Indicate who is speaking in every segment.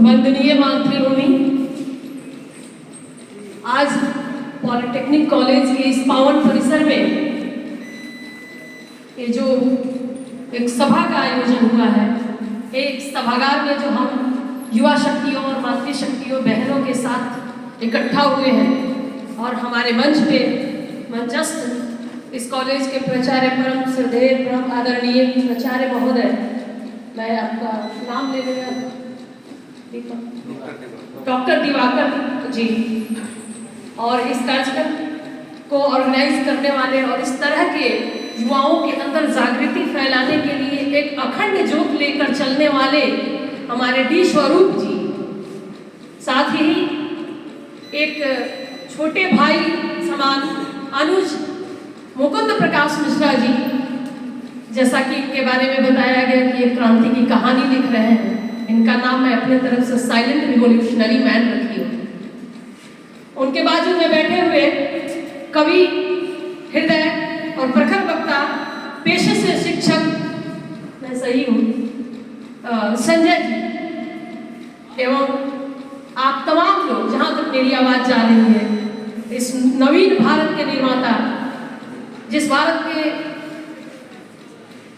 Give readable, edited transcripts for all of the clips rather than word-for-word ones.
Speaker 1: वंदनीय मातृभूमि, आज पॉलिटेक्निक कॉलेज के इस पावन परिसर में ये जो एक सभा का आयोजन हुआ है, एक सभागार में जो हम युवा शक्तियों और मातृशक्तियों बहनों के साथ इकट्ठा हुए हैं और हमारे मंच पे मंचस्थ इस कॉलेज के प्राचार्य परम श्रद्धेय परम आदरणीय प्राचार्य महोदय, मैं आपका नाम ले लेना, डॉक्टर दिवाकर जी, और इस कार्यक्रम को ऑर्गेनाइज करने वाले और इस तरह के युवाओं के अंदर जागृति फैलाने के लिए एक अखंड ज्योत लेकर चलने वाले हमारे डी स्वरूप जी, साथ ही एक छोटे भाई समान अनुज मुकुंद प्रकाश मिश्रा जी, जैसा कि इनके बारे में बताया गया कि ये क्रांति की कहानी लिख रहे हैं, इनका नाम मैं अपने तरफ से साइलेंट रिवॉल्यूशनरी मैन रखी हूँ। उनके बाजू में बैठे हुए कवि, हृदय और प्रखर वक्ता, पेशे से शिक्षक, मैं सही हूँ, संजय जी, एवं आप तमाम लोग जहाँ तक मेरी आवाज जा रही है, इस नवीन भारत के निर्माता, जिस भारत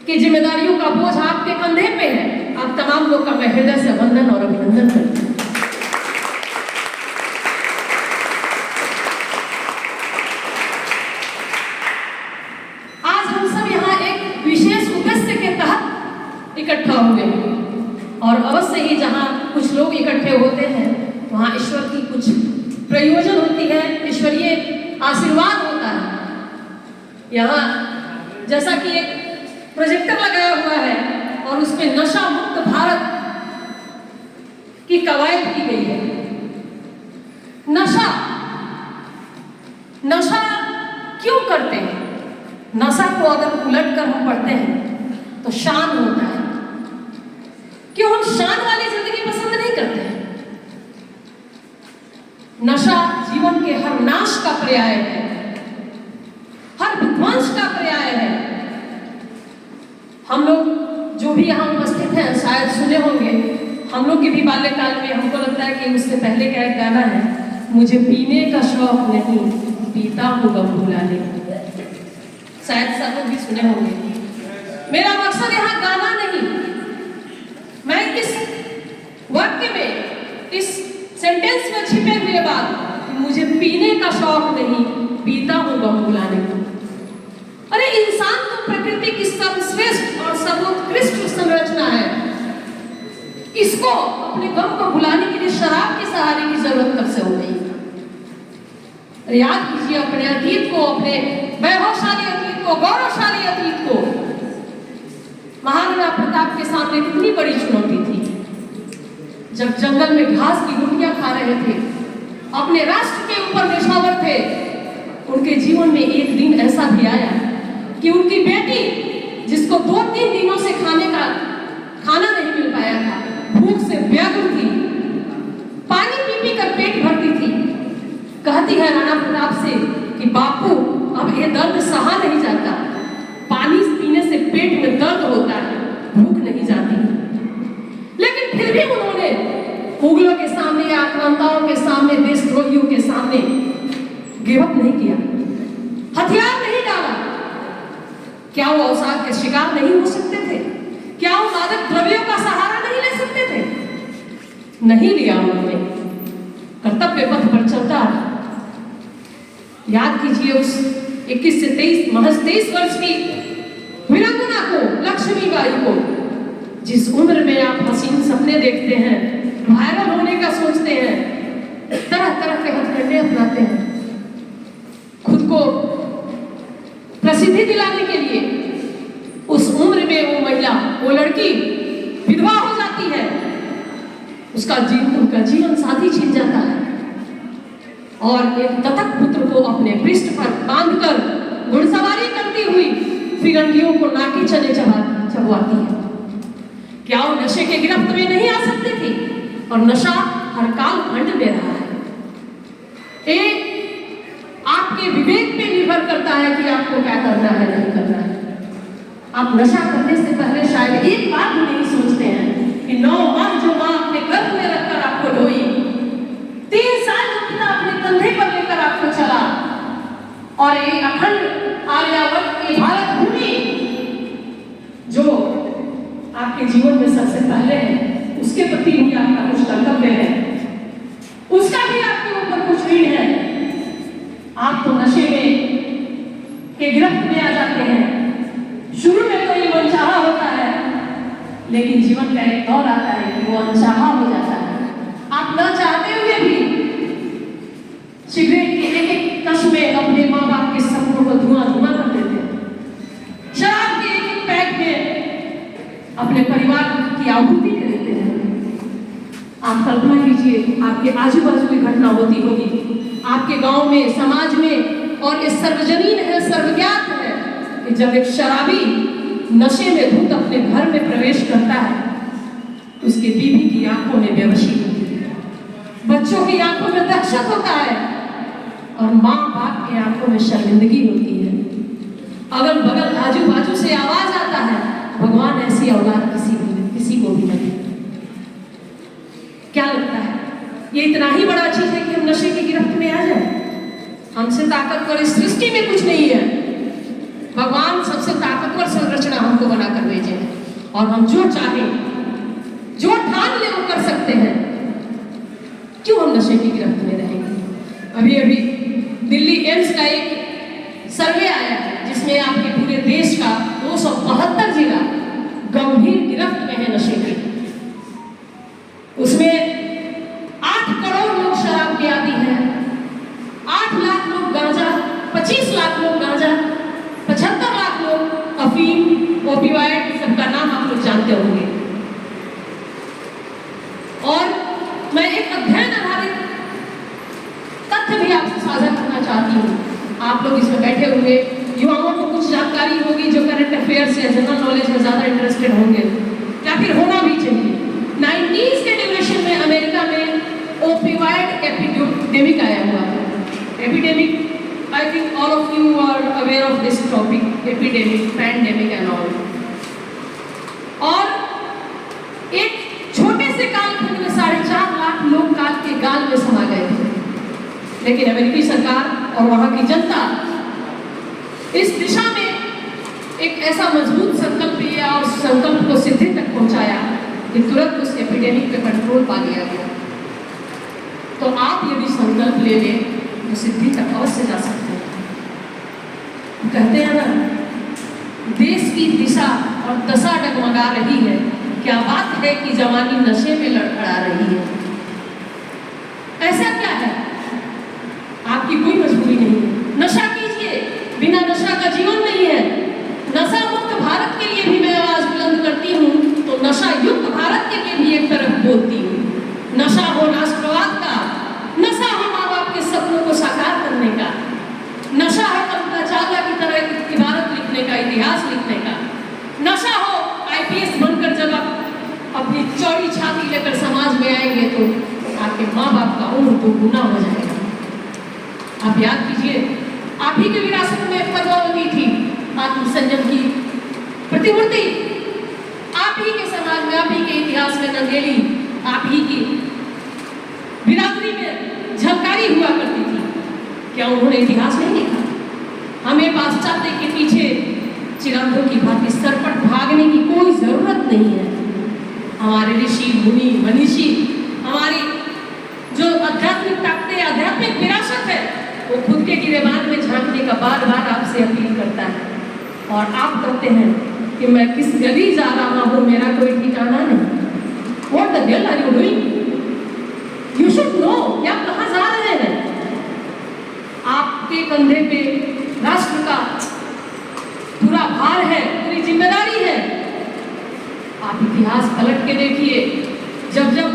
Speaker 1: की जिम्मेदारियों का बोझ आपके कंधे पे है, आप तमाम लोग का मैं हृदय से वंदन और अभिनंदन करती हूँ। आज हम सब यहाँ एक विशेष उद्देश्य के तहत इकट्ठा हुए हैं और अवश्य ही जहाँ कुछ लोग इकट्ठे होते हैं वहाँ ईश्वर की कुछ प्रयोजन होती है, ईश्वरीय आशीर्वाद होता है। यहाँ जैसा कि एक प्रोजेक्टर लगाया हुआ है और उसमें नशा मुक्त भारत की कवायद की गई है। नशा क्यों करते हैं? नशा को अगर उलट कर हम पढ़ते हैं तो शान होता है। क्यों हम शान वाली जिंदगी पसंद नहीं करते हैं? नशा जीवन के हर नाश का पर्याय है, हर विध्वंस का पर्याय है। हम लोग जो भी यहाँ उपस्थित हैं शायद सुने होंगे, हम लोग के भी बाल्यकाल में हमको लगता है कि उससे पहले का एक गाना है, मुझे पीने का शौक नहीं, पीता हूँ गम भुलाने। शायद सब लोग भी सुने होंगे। मेरा मकसद यहाँ गाना नहीं, मैं इस वाक्य में, इस सेंटेंस में छिपे हुए बात, मुझे पीने का शौक नहीं, पीता हूँ गम भुलाने को। अरे इंसान तो प्रकृति की सर्वश्रेष्ठ और सर्वोत्कृष्ट संरचना है, इसको अपने गम को भुलाने के लिए शराब के सहारे की जरूरत कब से हो गई? याद कीजिए अपने अतीत को, अपने वैभवशाली अतीत को, गौरवशाली अतीत को। महाराणा प्रताप के सामने कितनी बड़ी चुनौती थी, जब जंगल में घास की गुठलियां खा रहे थे, अपने राष्ट्र के ऊपर निशावर थे। उनके जीवन में एक दिन ऐसा भी आया कि उनकी बेटी, जिसको 2-3 दिनों से खाना नहीं मिल पाया था, भूख से व्यग्र थी, पानी पी कर पेट भरती थी, कहती है राणा प्रताप से कि बापू अब ये दर्द सहा नहीं जाता, पानी पीने से पेट में दर्द होता है, भूख नहीं जाती। लेकिन फिर भी उन्होंने मुगलों के सामने, आक्रांताओं के सामने, देशद्रोहियों के सामने गिव अप नहीं किया, हथियार नहीं डाला। क्या वो अवसाद के शिकार नहीं हो सकते थे? क्या वो मादक द्रव्यों का सहारा नहीं ले सकते थे? नहीं लिया उन्होंने, कर्तव्य पथ पर चलता रहा। याद कीजिए उस 21 से 23 महज 23 वर्ष की वीरांगना को, लक्ष्मीबाई को, जिस उम्र में आप हसीन सपने देखते हैं, वायरल होने का सोचते हैं, तरह तरह के हथकंडे अपनाते हैं, खुद को प्रसिद्धि दिलाने के लिए, उस उम्र में वो महिला, वो लड़की विधवा हो जाती है, उनका जीवन साथी छीन जाता है और एक दत्तक पुत्र को अपने पृष्ठ पर बांधकर घुड़सवारी करती हुई फिरंगियों को नाके चने चबवाती है। क्या वो नशे के गिरफ्त में नहीं आ सकती थी? और नशा हर काल खंड में रहा है। आपके विवेक पे निर्भर करता है कि आपको क्या करना है, नहीं करना है। आप नशा करने से पहले शायद एक बात भी नहीं सोचते हैं कि 9 माह जो माँ अपने गर्भ में रखकर हमारे अखंड आर्यावर्त की भारत भूमि जो आपके जीवन में सबसे पहले है, उसके प्रति भी आपका कुछ कर्तव्य है, उसका भी आपके ऊपर कुछ ऋण है। आप तो नशे में के गिरफ्त में आ जाते हैं। शुरू में तो ये मनचाहा होता है, लेकिन जीवन का एक दौर आता है कि वो अनचाहा हो जाता है। आप न चाहते हुए भी सिगरेट के एक एक कश में अपने माँ बाप के सपनों को धुआं धुआं कर देते हैं। शराब के एक एक पैक में अपने परिवार की आहुति दे देते हैं। आप कल्पना कीजिए, आपके आजू बाजू की घटना होती होगी, आपके गांव में, समाज में, और ये सर्वजनीन है, सर्वज्ञात है कि जब एक शराबी नशे में धुत अपने घर में प्रवेश करता है तो उसके बीवी की आंखों में बेहोशी होती है, बच्चों की आंखों में दहशत होता है और माँ बाप की आंखों में शर्मिंदगी होती है। अगल बगल आजू बाजू से आवाज आता है, भगवान ऐसी औलाद किसी को भी नहीं। क्या लगता है ये इतना ही बड़ा चीज है कि हम नशे की गिरफ्त में आ जाए? हमसे ताकतवर इस सृष्टि में कुछ नहीं है। भगवान सबसे ताकतवर संरचना हमको बनाकर भेजे हैं और हम जो चाहे, जो ठान ले वो कर सकते हैं। क्यों हम नशे की गिरफ्त में रहेंगे? अभी अभी दिल्ली एम्स का एक सर्वे आया है जिसमें आपके पूरे देश का 272 जिला गंभीर गिरफ्त में है नशे की। उसमें 8 करोड़ लोग शराब के आदी हैं, 8 लाख लोग गांजा, 25 लाख लोग गांजा, 75 लाख लोग अफीम, ओपिवाइड, सबका नाम आप लोग जानते होंगे। और मैं एक अध्ययन आधारित तथ्य भी आपसे साझा करना चाहती हूँ। आप लोग इसमें बैठे हुए युवाओं को कुछ जानकारी होगी जो करंट अफेयर्स या जनरल नॉलेज में ज्यादा इंटरेस्टेड होंगे, या फिर होना भी चाहिए। 90s के ड्यूरेशन में अमेरिका में ओपिवाइड एपिडेमिक आया हुआ था। Epidemic, I think all of you are aware of this topic, epidemic, pandemic and all. और एक छोटे से कालखंड में 4.5 लाख लोग काल के गाल में समा गए थे। लेकिन अमेरिकी सरकार और वहाँ की जनता इस दिशा में एक ऐसा मजबूत संकल्प लिया और संकल्प को सिद्धि तक पहुँचाया कि तुरंत उस एपिडेमिक पे कंट्रोल पा लिया गया। तो आप यदि संकल्प ले लें तो सिद्धि तक अवश्य जा सकते हैं। कहते हैं ना, देश की दिशा और दशा डगमगा रही है, क्या बात है कि जवानी नशे में लड़खड़ा रही है। ऐसा क्या है? आपकी कोई मजबूरी नहीं है, नशा कीजिए, बिना नशा का जीवन नहीं है। नशा मुक्त भारत के लिए भी मैं आवाज बुलंद करती हूँ, तो नशा युक्त भारत के लिए भी एक तरफ बोलती हूँ। नशा हो राष्ट्रवाद का, नशा हो माँ बाप के सपनों को साकार करने का, नशा हो कल्पना चावला की तरह इबारत लिखने का, इतिहास लिखने का, नशा हो IPS बनकर जब आप अपनी चौड़ी छाती लेकर समाज में आएंगे तो आपके माँ बाप का उम्र दुगुना हो जाएगा। आप याद कीजिए, आप ही की विरासत में पद्मावती थी, आत्मसंयम की प्रतिमूर्ति। आप ही के समाज में, आप ही के इतिहास में नंगेली आप ही की बिरादरी में झलकारी हुआ करती थी। क्या उन्होंने इतिहास नहीं लिखा? हमें पाश्चात्य के पीछे चिरांधों की भांति सरपट भागने की कोई जरूरत नहीं है। हमारे ऋषि मुनि मनीषी, हमारी जो आध्यात्मिक ताकतें, आध्यात्मिक विरासत है, वो खुद के गिरेबान में झांकने का बार बार आपसे अपील करता है। और आप कहते हैं कि मैं किस गली जा रहा हूँ, मेरा कोई ठिकाना नहीं। What the hell are you doing? You should know कि आप कहाँ जा रहे हैं। आपके कंधे पे राष्ट्र का पूरा भार है, पूरी जिम्मेदारी है। आप इतिहास पलट के देखिए, जब जब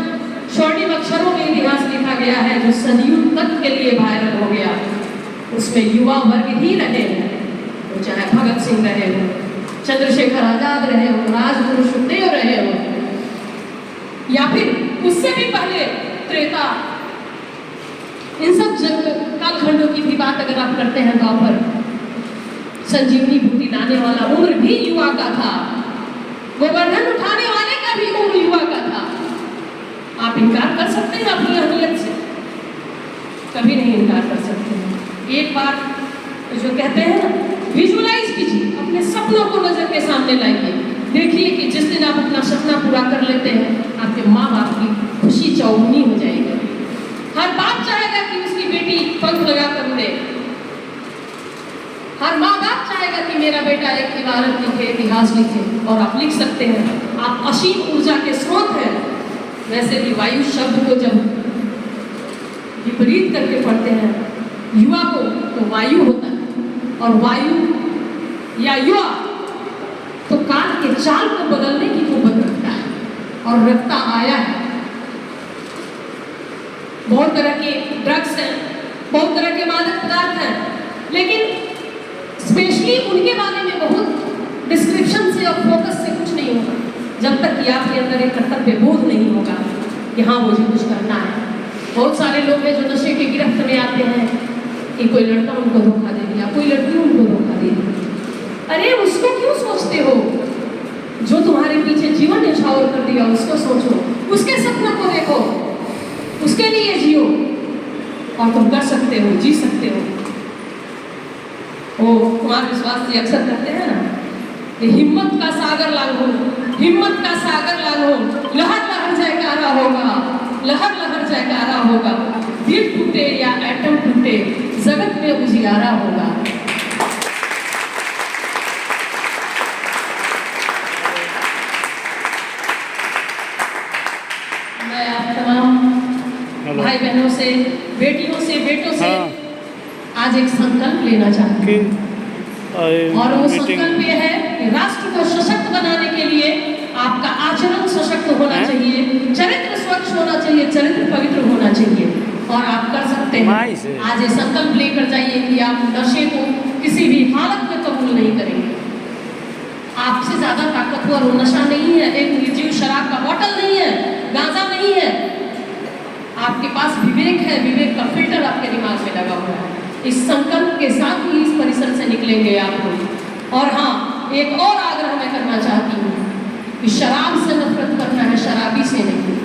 Speaker 1: स्वर्णिम अक्षरों में इतिहास लिखा गया है जो सदियों तक के लिए वायरल हो गया, उसमें युवा वर्ग ही रहे हैं। तो चाहे भगत सिंह रहे हो, चंद्रशेखर आजाद रहे हो, राजगुरु सुखदेव रहे हो, या फिर उससे भी पहले त्रेता, इन सब कालखंडों की भी बात अगर आप करते हैं, द्वापर, संजीवनी बूटी लाने वाला उम्र भी युवा का था, गोवर्धन उठाने वाले का भी उम्र युवा का था। आप इनकार कर सकते हैं अपनी अहमियत से? कभी नहीं इनकार कर सकते हैं। एक बार तो जो कहते हैं ना, विजुअलाइज कीजिए, अपने सपनों को नजर के सामने लाइए। देखिए कि जिस दिन आप अपना सपना पूरा कर लेते हैं, आपके माँ बाप की खुशी चौगुनी हो जाएगी। हर बाप चाहेगा कि उसकी बेटी पंख लगा कर उड़े। हर माँ बाप चाहेगा कि मेरा बेटा एक इबारत लिखे, इतिहास लिखे, और आप लिख सकते हैं। आप असीम ऊर्जा के स्रोत हैं। वैसे भी वायु शब्द को जब विपरीत करके पढ़ते हैं युवा को, तो वायु होता है, और वायु या युवा तो काल के चाल को बदलने की कुव्वत रखता है, और रखता आया है। बहुत तरह के ड्रग्स हैं, बहुत तरह के मादक पदार्थ हैं, लेकिन स्पेशली उनके बारे में बहुत डिस्क्रिप्शन से और फोकस से कुछ नहीं होगा, जब तक कि आपके अंदर एक कर्तव्य बोध नहीं होगा कि हाँ मुझे कुछ करना है। बहुत सारे लोग हैं जो नशे के गिरफ्त में आते हैं कि कोई लड़का उनको धोखा दे दिया, कोई लड़की उनको धोखा दे दी। अरे उसको क्यों सोचते हो? जो तुम्हारे पीछे जीवन न्यौछावर कर दिया उसको सोचो, उसके सपनों को देखो, उसके लिए जियो, और तुम कर सकते हो, जी सकते हो। वो कुमार विश्वास जी अक्सर कहते हैं ना कि हिम्मत का सागर लांघो, हिम्मत का सागर लांघो, लहर लहर जयकारा होगा, लहर लहर जयकारा होगा। दिल टूटे या एटम टूटे, जगत में उजियारा होगा। मैं आप तमाम भाई बहनों से, बेटियों से, बेटों से आज एक संकल्प लेना चाहती हूँ, और वो संकल्प ये है कि राष्ट्र को सशक्त बनाने के लिए आपका आचरण सशक्त होना चाहिए, चरित्र स्वच्छ होना चाहिए, चरित्र पवित्र होना चाहिए, और आप कर सकते हैं। आज ये संकल्प लेकर जाइए कि आप नशे को किसी भी हालत में कबूल नहीं करेंगे। आपसे ज्यादा ताकतवर वो नशा नहीं है, एक निर्जीव शराब का बोतल नहीं है, गांजा नहीं है। आपके पास विवेक है, विवेक का फिल्टर आपके दिमाग में लगा हुआ है। इस संकल्प के साथ ही इस परिसर से निकलेंगे आप लोग। और हाँ, एक और आग्रह मैं करना चाहती हूँ कि शराब से नफरत करना है, शराबी से नहीं।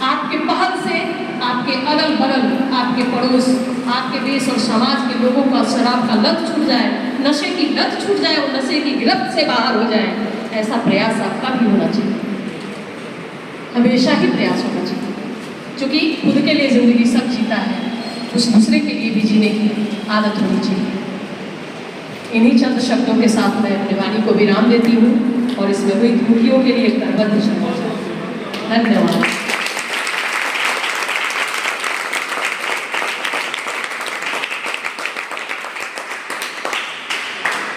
Speaker 1: आपके पहल से आपके अगल बगल, आपके पड़ोस, आपके देश और समाज के लोगों का शराब का लत छूट जाए, नशे की लत छूट जाए और नशे की गिरफ्त से बाहर हो जाए, ऐसा प्रयास आपका भी होना चाहिए। हमेशा ही प्रयास होना चाहिए, क्योंकि खुद के लिए जिंदगी सब जीता है, उस दूसरे के लिए भी जीने की आदत होनी चाहिए। इन्हीं चंद शब्दों के साथ मैं अपनी वाणी को विराम देती हूँ और इसमें हुई त्रुटियों के लिए करबद्ध क्षमा चाहती हूँ। धन्यवाद।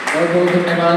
Speaker 2: बहुत बहुत धन्यवाद।